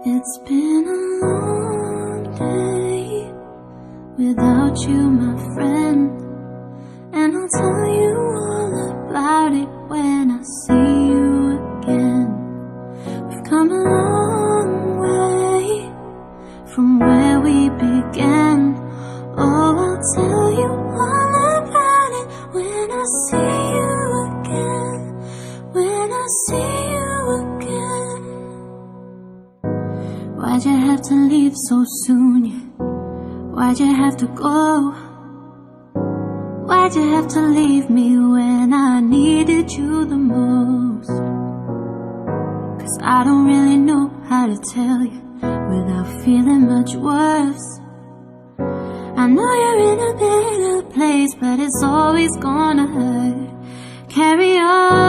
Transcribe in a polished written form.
It's been a long day without you, my friend, and I'll tell you all about it when I see you again. We've come a long way from where we began. Oh, I'll tell you all about it when I see you again. When I see you again. Why'd you have to leave so soon? Why'd you have to go? Why'd you have to leave me when I needed you the most? 'Cause I don't really know how to tell you without feeling much worse. I know you're in a better place, but it's always gonna hurt. Carry on.